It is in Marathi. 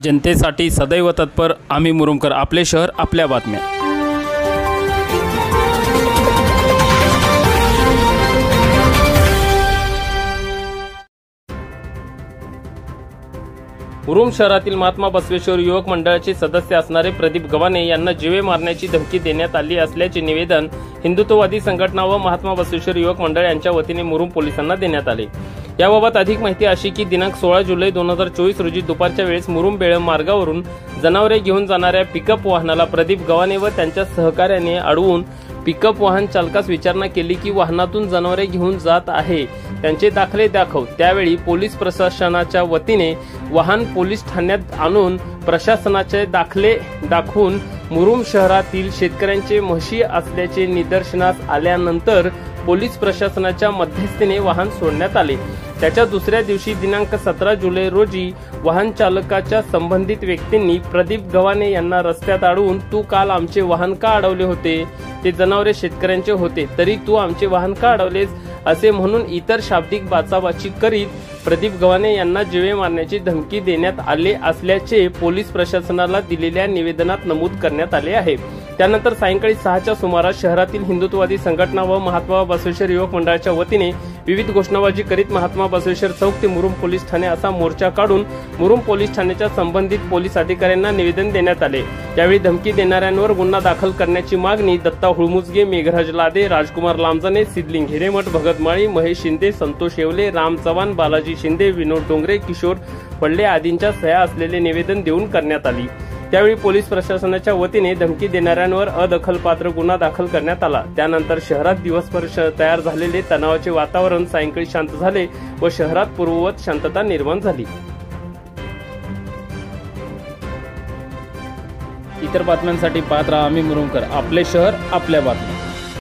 जनतेसाठी सदैव तत्पर आम्ही मुरुमकर, आपले शहर आपल्या बातम्या। मुरुम शहरातील महात्मा बसवेश्वर युवक मंडळाचे सदस्य असणारे प्रदीप गव्हाणे यांना जीवे मारण्याची धमकी देण्यात आली असल्याचे निवेदन हिंदुत्ववादी संघटना व महात्मा बसवेश्वर युवक मंडळ यांच्या वतीने मुरुम पोलिसांना देण्यात आले। याबाबत अधिक माहिती अशी की दिनांक 16 जुलै 2024 रोजी दुपारच्या वेळेस मुरुम बेळम मार्गावरून जनावरे घेऊन जाणाऱ्या पिकअप वाहनाला प्रदीप गव्हाणे व त्यांच्या सहकार्याने अडवून पिकअप वाहन चालकास विचारणा केली की वाहनातून जनावरे घेऊन जात आहे, त्यांचे दाखले दाखव। त्यावेळी पोलीस प्रशासनाच्या वतीने वाहन पोलीस ठाण्यात आणून प्रशासनाचे दाखले दाखवून मुरुम शहरातील शेतकऱ्यांचे म्हशी असल्याचे निदर्शनास आल्यानंतर पोलीस प्रशासनाच्या मध्यस्थीने वाहन सोडण्यात आले। त्याच्या दुसऱ्या दिवशी दिनांक 17 जुलै रोजी वाहन चालकाच्या संबंधित व्यक्तींनी प्रदीप गव्हाणे यांना रस्त्यात अडवून तू काल आमचे वाहन का अडवले होते, ते जनावरे शेतकऱ्यांचे होते तरी तू आमचे वाहन का अडवलेस असे म्हणून इतर शाब्दिक बाचाबाची करीत प्रदीप गव्हाणे यांना जीवे मारण्याची धमकी देण्यात आले असल्याचे पोलीस प्रशासनाला दिलेल्या निवेदनात नमूद करण्यात आले आहे। त्यानंतर सायंकाळी 6च्या सुमारास शहरातील हिंदुत्ववादी संघटना व महात्मा बसवेश्वर युवक मंडळाच्या वतीने विविध घोषणाबाजी करीत महात्मा बसवेश्वर चौक ते मुरुम पोलीस ठाणे असा मोर्चा काढून मुरुम पोलीस ठाण्याच्या संबंधित पोलीस अधिकाऱ्यांना निवेदन देण्यात आले। यावेळी धमकी देणाऱ्यांवर गुन्हा दाखल करण्याची मागणी दत्ता हुळमुजगे, मेघराज लादे, राजकुमार लांबजाने, सिद्धलिंग हिरेमठ, भगत माळी, महेश शिंदे, संतोष येवले, राम चव्हाण, बालाजी शिंदे, विनोद डोंगरे, किशोर पडले आदींच्या सह्या असलेले निवेदन देऊन करण्यात आली। त्यावेळी पोलीस प्रशासनाच्या वतीने धमकी देणाऱ्यांवर अदखलपात्र गुन्हा दाखल करण्यात आला। त्यानंतर शहरात दिवसभर तयार झालेले तणावाचे वातावरण सायंकाळी शांत झाले व शहरात पूर्ववत शांतता निर्माण झाली। इतर बातम्यांसाठी पाहत राहा आम्ही मुरुमकर, आपले शहर आपल्या बातम्या।